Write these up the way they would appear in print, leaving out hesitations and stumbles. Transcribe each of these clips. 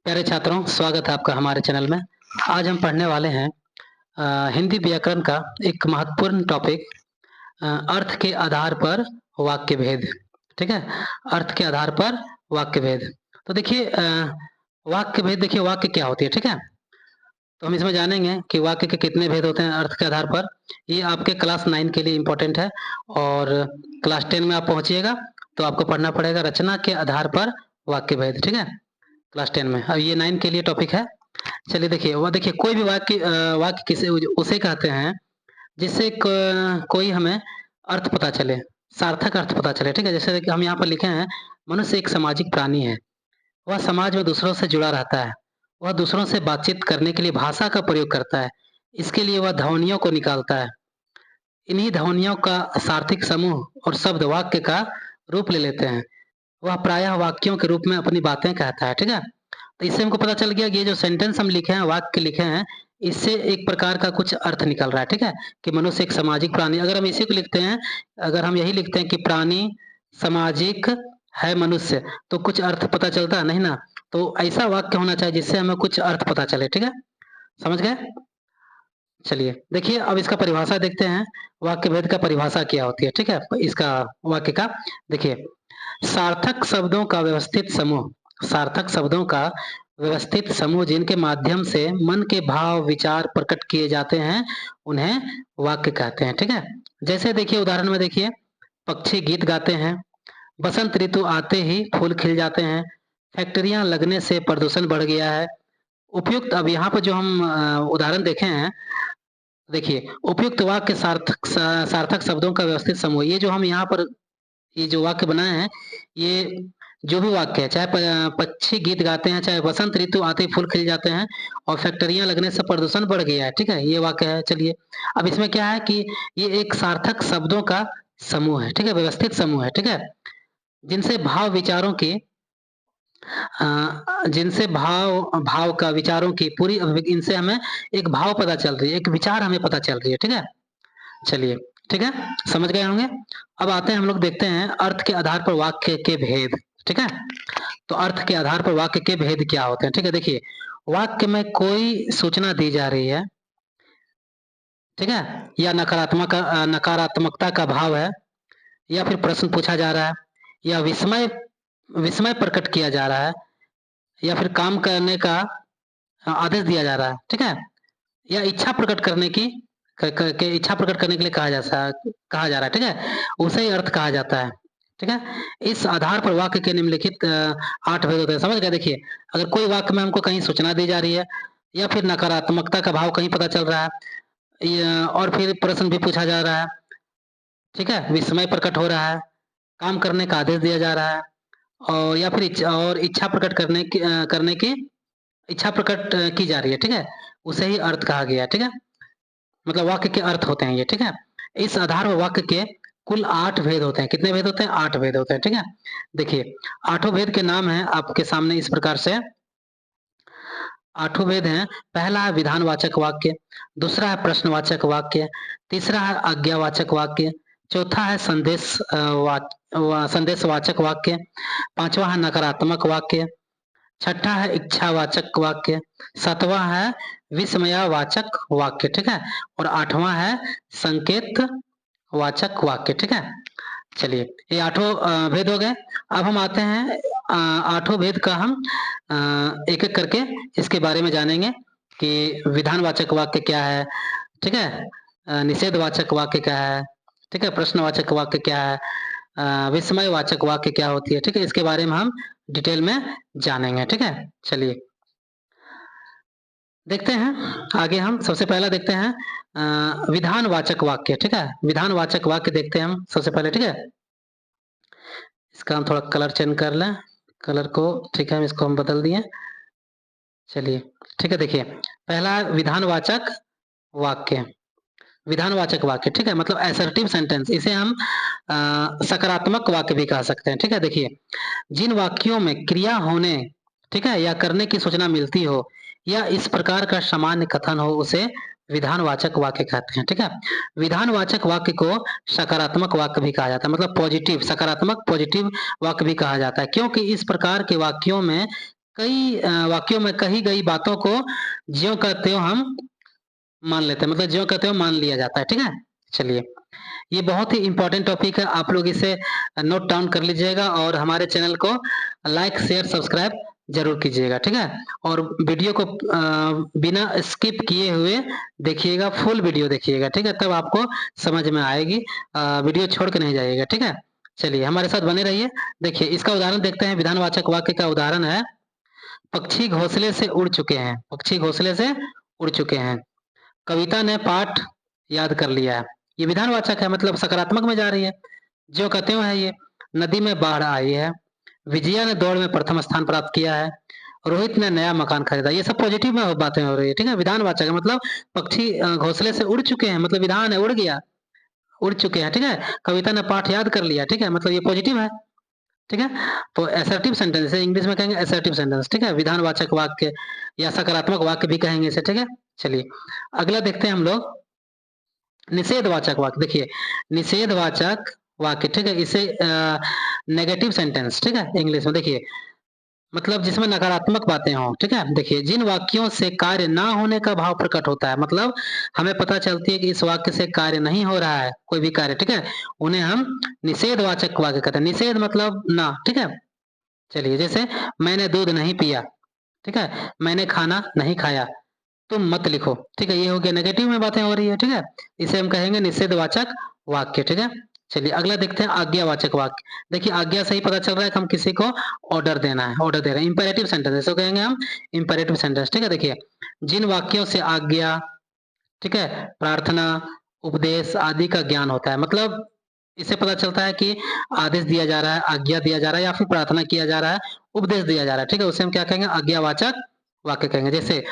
प्यारे छात्रों, स्वागत है आपका हमारे चैनल में। आज हम पढ़ने वाले हैं हिंदी व्याकरण का एक महत्वपूर्ण टॉपिक अर्थ के आधार पर वाक्य भेद। ठीक है? अर्थ के आधार पर वाक्य भेद। तो देखिए वाक्य भेद देखिए वाक्य क्या होती है, ठीक है? तो हम इसमें जानेंगे कि वाक्य के कितने भेद होते हैं अर्थ के आधार पर। ये आपके क्लास 9 के लिए इम्पोर्टेंट है और क्लास 10 में आप पहुँचिएगा तो आपको पढ़ना पड़ेगा रचना के आधार पर वाक्य भेद, ठीक है? क्लास 10 में। अब ये 9 के लिए टॉपिक है। चलिए देखिए कोई भी वाक्य किसे उसे कहते हैं जिससे कोई हमें अर्थ पता चले, सार्थक अर्थ पता चले, ठीक है? जैसे देखिए हम यहाँ पर लिखे हैं, मनुष्य एक सामाजिक प्राणी है। वह समाज में दूसरों से जुड़ा रहता है। वह दूसरों से बातचीत करने के लिए भाषा का प्रयोग करता है। इसके लिए वह ध्वनियों को निकालता है। इन्हीं ध्वनियों का सार्थिक समूह और शब्द वाक्य का रूप ले लेते हैं। वह प्रायः वाक्यों के रूप में अपनी बातें कहता है, ठीक है? तो इससे हमको पता चल गया कि ये जो सेंटेंस हम लिखे हैं, वाक्य लिखे हैं, इससे एक प्रकार का कुछ अर्थ निकल रहा है, ठीक है? कि मनुष्य एक सामाजिक प्राणी। अगर हम इसी को लिखते हैं, अगर हम यही लिखते हैं कि प्राणी सामाजिक है मनुष्य, तो कुछ अर्थ पता चलता? नहीं ना। तो ऐसा वाक्य होना चाहिए जिससे हमें कुछ अर्थ पता चले, ठीक है? समझ गए? चलिए, देखिए अब इसका परिभाषा देखते हैं, वाक्य भेद का परिभाषा क्या होती है, ठीक है? इसका वाक्य का देखिए, सार्थक शब्दों का व्यवस्थित समूह, सार्थक शब्दों का व्यवस्थित समूह जिनके माध्यम से मन के भाव विचार प्रकट किए जाते हैं, उन्हें वाक्य कहते हैं, ठीक है? जैसे देखिए उदाहरण में देखिए, पक्षी गीत गाते हैं, बसंत ऋतु आते ही फूल खिल जाते हैं, फैक्ट्रियां लगने से प्रदूषण बढ़ गया है। उपयुक्त अब यहाँ पर जो हम उदाहरण देखे हैं, देखिए उपयुक्त वाक्य सार्थक शब्दों का व्यवस्थित समूह, ये जो हम यहाँ पर ये जो वाक्य बनाए हैं, ये जो भी वाक्य है, चाहे पक्षी गीत गाते हैं, चाहे बसंत ऋतु आते ही फूल खिल जाते हैं और फैक्ट्रियां लगने से प्रदूषण बढ़ गया है, ठीक है? ये वाक्य है। चलिए, अब इसमें क्या है कि ये एक सार्थक शब्दों का समूह है, ठीक है? व्यवस्थित समूह है, ठीक है? जिनसे भाव विचारों की जिनसे भाव भाव का विचारों की पूरी इनसे हमें एक भाव पता चल रही है, एक विचार हमें पता चल रही है, ठीक है? चलिए, ठीक है? समझ गए होंगे? अब आते हैं हम लोग देखते हैं अर्थ के आधार पर वाक्य के भेद, ठीक है? तो अर्थ के आधार पर वाक्य के भेद क्या होते हैं, ठीक है? देखिए, वाक्य में कोई सूचना दी जा रही है, ठीक है? या नकारात्मकता का भाव है, या फिर प्रश्न पूछा जा रहा है, या विस्मय विस्मय प्रकट किया जा रहा है, या फिर काम करने का आदेश दिया जा रहा है, ठीक है? या इच्छा प्रकट करने की इच्छा प्रकट करने के लिए कहा जा रहा है, ठीक है? उसे ही अर्थ कहा जाता है, ठीक है? इस आधार पर वाक्य के निम्नलिखित 8 भेद होते हैं। समझ गए? देखिए, अगर कोई वाक्य में हमको कहीं सूचना दी जा रही है या फिर नकारात्मकता का भाव कहीं पता चल रहा है और फिर प्रश्न भी पूछा जा रहा है, ठीक है? विस्मय प्रकट हो रहा है, काम करने का आदेश दिया जा रहा है और या फिर इच्छा प्रकट करने की इच्छा प्रकट की जा रही है, ठीक है? उसे ही अर्थ कहा गया है, ठीक है? मतलब वाक्य के अर्थ होते हैं ये, ठीक है? इस आधार पर वाक्य के कुल 8 भेद होते हैं। कितने भेद होते हैं? 8 भेद होते हैं, ठीक है? देखिए, आठों भेद के नाम हैं आपके सामने इस प्रकार से। आठों भेद हैं, पहला है विधानवाचक वाक्य, दूसरा है प्रश्नवाचक वाक्य, तीसरा है आज्ञावाचक वाक्य, चौथा है संदेशवाचक वाक्य, पांचवा है नकारात्मक वाक्य, छठा है इच्छावाचक वाक्य, सातवां है विस्मयावाचक वाक्य, ठीक है? और आठवां है संकेत वाचक वाक्य, ठीक है? चलिए, ये आठों भेद हो गए। अब हम आते हैं आठों भेद का हम एक एक करके इसके बारे में जानेंगे कि विधानवाचक वाक्य क्या है, ठीक है? निषेधवाचक वाक्य क्या है, ठीक है? प्रश्नवाचक वाक्य क्या है, विस्मयवाचक वाक्य क्या होती है, ठीक है? इसके बारे में हम डिटेल में जानेंगे, ठीक है? चलिए, देखते हैं आगे हम सबसे पहला देखते हैं विधानवाचक वाक्य, ठीक है? विधानवाचक वाक्य देखते हैं हम सबसे पहले, ठीक है? इसका हम थोड़ा कलर चेंज कर लें, कलर को, ठीक है? इसको हम बदल दिए। चलिए, ठीक है? देखिए, पहला विधानवाचक वाक्य, विधानवाचक वाक्य, ठीक है? मतलब असर्टिव सेंटेंस, इसे हम सकारात्मक वाक्य भी कह सकते हैं, ठीक है? देखिए, जिन वाक्यों में क्रिया होने, ठीक है, या करने की सूचना मिलती हो या इस प्रकार का सामान्य कथन हो, उसे विधानवाचक वाक्य कहते हैं, ठीक है? विधानवाचक वाक्य को सकारात्मक वाक्य भी कहा जाता है, मतलब पॉजिटिव, सकारात्मक पॉजिटिव वाक्य भी कहा जाता है, क्योंकि इस प्रकार के वाक्यों में कई वाक्यों में कही गई बातों को ज्यों का त्यों हम मान लेते हैं, मतलब ज्यों का त्यों मान लिया जाता है। ठीक है, चलिए ये बहुत ही इंपॉर्टेंट टॉपिक है, आप लोग इसे नोट डाउन कर लीजिएगा और हमारे चैनल को लाइक शेयर सब्सक्राइब जरूर कीजिएगा। ठीक है, और वीडियो को बिना स्किप किए हुए देखिएगा, फुल वीडियो देखिएगा। ठीक है, तब आपको समझ में आएगी, वीडियो छोड़ के नहीं जाइएगा। ठीक है, चलिए हमारे साथ बने रहिए। देखिए इसका उदाहरण देखते हैं, विधानवाचक वाक्य का उदाहरण है, पक्षी घोंसले से उड़ चुके हैं। पक्षी घोंसले से उड़ चुके हैं। कविता ने पाठ याद कर लिया है। ये विधानवाचक है, मतलब सकारात्मक में जा रही है। ज्यों का त्यों है ये। नदी में बाढ़ आई है। विजया ने दौड़ में प्रथम स्थान प्राप्त किया है। रोहित ने नया मकान खरीदा। ये सब पॉजिटिव में बातें हो रही है। ठीक है, विधानवाचक है, मतलब पक्षी घोंसले से उड़ चुके हैं, मतलब विधान है, उड़ गया, उड़ चुके हैं। ठीक है, कविता ने पाठ याद कर लिया। ठीक है, मतलब ये पॉजिटिव है। ठीक है, तो असर्टिव सेंटेंस है, इंग्लिश में कहेंगे असर्टिव सेंटेंस। ठीक है, विधानवाचक वाक्य या सकारात्मक वाक्य भी कहेंगे इसे। ठीक है, चलिए अगला देखते हैं हम लोग, निषेधवाचक वाक्य। देखिए निषेधवाचक वाक्य, ठीक है, इसे नेगेटिव सेंटेंस, ठीक है, इंग्लिश में देखिए, मतलब जिसमें नकारात्मक बातें हों। ठीक है, देखिए जिन वाक्यों से कार्य ना होने का भाव प्रकट होता है, मतलब हमें पता चलती है कि इस वाक्य से कार्य नहीं हो रहा है, कोई भी कार्य। ठीक है, उन्हें हम निषेधवाचक वाक्य कहते हैं। निषेध मतलब ना। ठीक है, चलिए जैसे मैंने दूध नहीं पिया। ठीक है, मैंने खाना नहीं खाया, तुम मत लिखो। ठीक है, ये हो गया नेगेटिव में बातें हो रही है। ठीक है, इसे हम कहेंगे निषेधवाचक वाक्य। ठीक है, चलिए अगला देखते हैं आज्ञावाचक वाक्य। देखिए आज्ञा से ही पता चल रहा है कि हम किसी को ऑर्डर देना है, ऑर्डर दे रहे हैं। इंपेरेटिव सेंटेंस, इसको कहेंगे हम इंपेरेटिव सेंटेंस। ठीक है, देखिए जिन वाक्यों से आज्ञा, ठीक है, प्रार्थना, उपदेश आदि का ज्ञान होता है, मतलब इससे पता चलता है कि आदेश दिया जा रहा है, आज्ञा दिया जा रहा है, या फिर प्रार्थना किया जा रहा है, उपदेश दिया जा रहा है। ठीक है, उसे हम क्या कहेंगे, आज्ञावाचक वाक्य कहेंगे। जैसे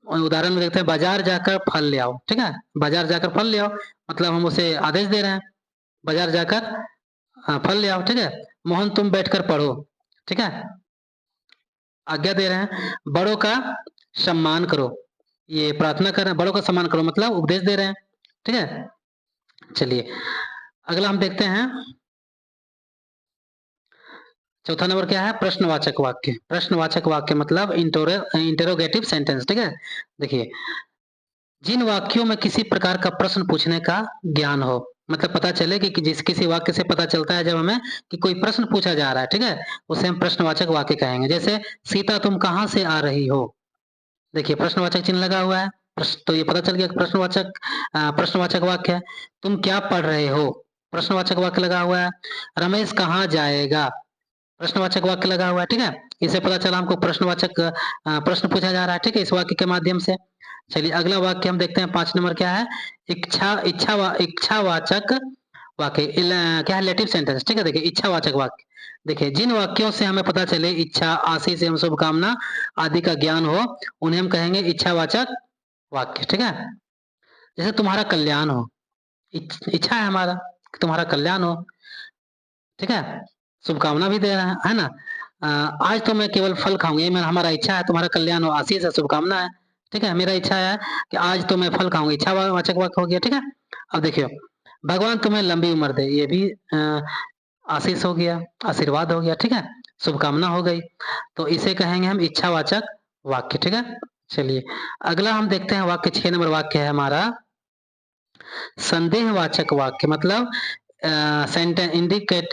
उदाहरण में देखते हैं, बाजार जाकर फल ले आओ। ठीक है, बाजार जाकर फल ले आओ, मतलब हम उसे आदेश दे रहे हैं, बाजार जाकर फल ले आओ। ठीक है, मोहन तुम बैठकर पढ़ो। ठीक है, आज्ञा दे रहे हैं। बड़ों का सम्मान करो, ये प्रार्थना कर रहे हैं, बड़ों का सम्मान करो मतलब उपदेश दे रहे हैं। ठीक है, चलिए अगला हम देखते हैं, चौथा नंबर क्या है, प्रश्नवाचक वाक्य। प्रश्नवाचक वाक्य मतलब इंटरोगेटिव सेंटेंस। ठीक है, देखिए जिन वाक्यों में किसी प्रकार का प्रश्न पूछने का ज्ञान हो, मतलब पता चले कि जिस किसी वाक्य से पता चलता है जब हमें कि कोई प्रश्न पूछा जा रहा है। ठीक है, उसे हम प्रश्नवाचक वाक्य कहेंगे। जैसे सीता तुम कहाँ से आ रही हो। देखिए प्रश्नवाचक चिन्ह लगा हुआ है, तो ये पता चल गया प्रश्नवाचक वाक्य है। तुम क्या पढ़ रहे हो, प्रश्नवाचक वाक्य लगा हुआ है। रमेश कहाँ जाएगा, प्रश्नवाचक वाक्य लगा हुआ है। ठीक है, इसे पता चला हमको प्रश्नवाचक प्रश्न पूछा जा रहा है। ठीक है, इस वाक्य के माध्यम से। चलिए अगला वाक्य हम देखते हैं, 5 नंबर क्या है, इच्छावाचक वाक्य। क्या है, लेटिव सेंटेंस। ठीक है, देखिए इच्छावाचक वाक्य। देखिए जिन वाक्यों से हमें पता चले इच्छा, आशीष एवं शुभकामना आदि का ज्ञान हो, उन्हें हम कहेंगे इच्छावाचक वाक्य। ठीक है, जैसे तुम्हारा कल्याण हो, इच्छा है हमारा कि तुम्हारा कल्याण हो। ठीक है, शुभकामना भी दे रहे हैं, है ना। आज तो मैं केवल फल खाऊंगा, ये हमारा इच्छा है, तुम्हारा कल्याण हो, आशीष है, शुभकामना है। ठीक है, मेरा इच्छा है कि आज तो मैं फल खाऊंगा, इच्छावाचक वाक्य हो गया। ठीक है, अब देखियो भगवान तुम्हें लंबी उम्र दे, ये भी आशीष हो गया, आशीर्वाद हो गया। ठीक है, शुभकामना हो गई, तो इसे कहेंगे हम इच्छावाचक वाक्य। ठीक है, चलिए अगला हम देखते हैं वाक्य, 6 नंबर वाक्य है हमारा संदेहवाचक वाक्य, मतलब sentence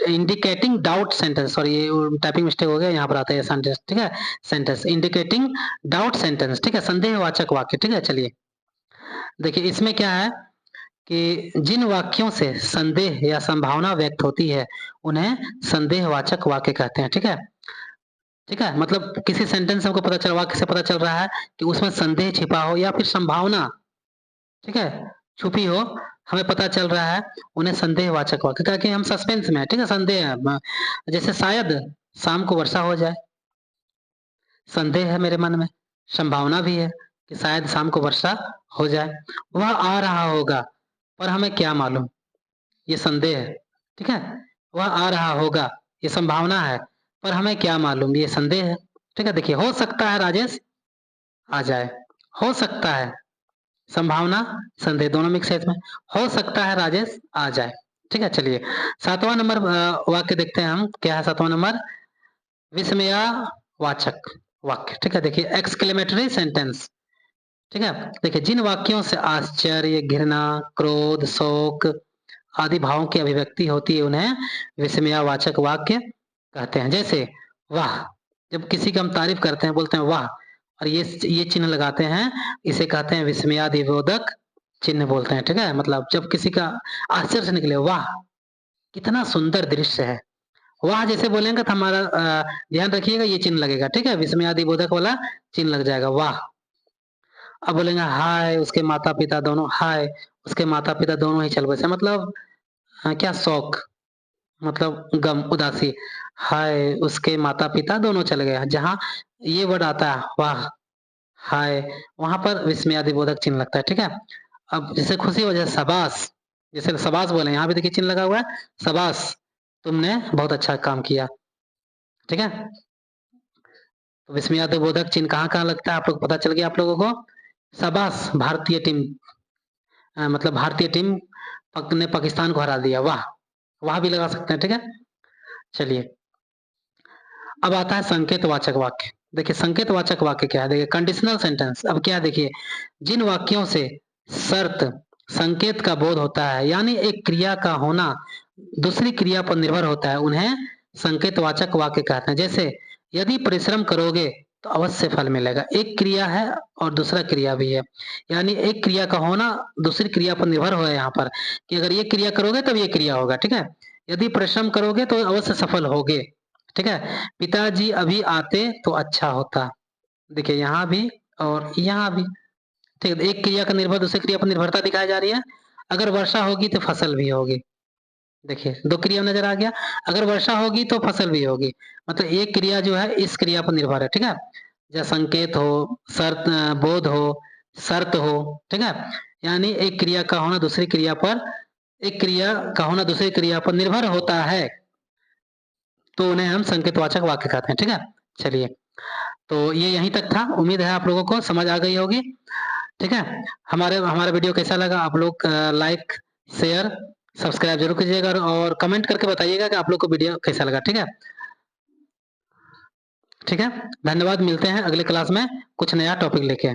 indicating doubt sentence. Sorry ये टाइपिंग मिस्टेक हो गया, यहाँ पर आता है सेंटेंस। ठीक है, सेंटेंस इंडिकेटिंग डाउट सेंटेंस। ठीक है, संदेहवाचक वाक्य। ठीक है, चलिए देखिए इसमें क्या है कि जिन वाक्यों से संदेह या संभावना व्यक्त होती है उन्हें संदेहवाचक वाक्य कहते हैं। ठीक है, ठीक है, मतलब किसी सेंटेंस से हमको पता चल, वाक्य से पता चल रहा है कि उसमें संदेह छिपा हो या फिर संभावना, ठीक है, छुपी हो, हमें पता चल रहा है, उन्हें संदेहवाचक वाक्य, ताकि हम सस्पेंस में है। ठीक है, संदेह है, जैसे शायद शाम को वर्षा हो जाए, संदेह है मेरे मन में, संभावना भी है कि शायद शाम को वर्षा हो जाए। वह आ रहा होगा पर हमें क्या मालूम, ये संदेह है। ठीक है, वह आ रहा होगा, ये संभावना है, पर हमें क्या मालूम, ये संदेह है। ठीक है, देखिए हो सकता है राजेश आ जाए, हो सकता है, संभावना, संदेह दोनों मिक्स है इसमें, हो सकता है राजेश आ जाए। ठीक है, चलिए 7वां नंबर वाक्य देखते हैं हम, क्या है 7वां नंबर, विस्मयावाचक। वाक्य। ठीक है, देखिए एक्सक्लेमेटरी सेंटेंस। ठीक है, देखिए जिन वाक्यों से आश्चर्य, घृणा, क्रोध, शोक आदि भावों की अभिव्यक्ति होती है उन्हें विस्मयावाचक वाक्य कहते हैं। जैसे वाह, जब किसी की हम तारीफ करते हैं बोलते हैं वाह, और ये चिन्ह लगाते हैं, इसे कहते हैं विस्मयादिबोधक चिन्ह बोलते हैं। ठीक है, मतलब जब किसी का आश्चर्य से निकले वाह कितना सुंदर दृश्य है, वाह जैसे बोलेंगे तो हमारा ध्यान रखिएगा ये चिन्ह लगेगा। ठीक है, विस्मयादिबोधक वाला चिन्ह लग जाएगा वाह। अब बोलेंगे हाय, उसके माता पिता दोनों, हाय उसके माता पिता दोनों ही चल बसे, मतलब क्या शौक, मतलब गम, उदासी, हाय उसके माता पिता दोनों चले गए। जहाँ ये वर्ड आता है वाह, हाय, वहां पर विस्मयादिबोधक चिन्ह लगता है। ठीक है, अब जैसे खुशी हो जाए शाबाश, जैसे शाबाश बोले, यहाँ भी देखिए चिन्ह लगा हुआ है शाबाश, तुमने बहुत अच्छा काम किया। ठीक है, तो विस्मयादिबोधक चिन्ह कहाँ कहाँ लगता है आप लोग पता चल गया आप लोगों को। शाबाश भारतीय टीम, मतलब भारतीय टीम ने पाकिस्तान को हरा दिया, वाह, वाह भी लगा सकते हैं। ठीक है, चलिए अब आता है संकेतवाचक वाक्य। देखिए संकेतवाचक वाक्य क्या है, देखिए कंडीशनल सेंटेंस। अब क्या देखिए, जिन वाक्यों से शर्त, संकेत का बोध होता है, यानी एक क्रिया का होना दूसरी क्रिया पर निर्भर होता है, उन्हें संकेतवाचक वाक्य कहते हैं। जैसे यदि परिश्रम करोगे तो अवश्य फल मिलेगा, एक क्रिया है और दूसरा क्रिया भी है, यानी एक क्रिया का होना दूसरी क्रिया पर निर्भर हो है यहाँ पर, कि अगर ये क्रिया करोगे तब ये क्रिया होगा। ठीक है, यदि परिश्रम करोगे तो अवश्य सफल होगे। ठीक है, पिताजी अभी आते तो अच्छा होता, देखिए यहाँ भी और यहाँ भी। ठीक है, एक क्रिया का निर्भर दूसरी क्रिया पर निर्भरता दिखाई जा रही है। अगर वर्षा होगी तो फसल भी होगी, देखिए दो क्रिया नजर आ गया, अगर वर्षा होगी तो फसल भी होगी, मतलब एक क्रिया जो है इस क्रिया पर निर्भर है। ठीक है, जैसे संकेत हो, शर्त, बोध हो, शर्त हो। ठीक है, यानी एक क्रिया का होना दूसरी क्रिया पर, एक क्रिया का होना दूसरी क्रिया पर निर्भर होता है, तो उन्हें हम संकेतवाचक वाक्य कहते हैं। ठीक है, चलिए तो ये यहीं तक था, उम्मीद है आप लोगों को समझ आ गई होगी। ठीक है, हमारा वीडियो कैसा लगा आप लोग लाइक, शेयर, सब्सक्राइब जरूर कीजिएगा और कमेंट करके बताइएगा कि आप लोग को वीडियो कैसा लगा। ठीक है, ठीक है, धन्यवाद, मिलते हैं अगले क्लास में कुछ नया टॉपिक लेके।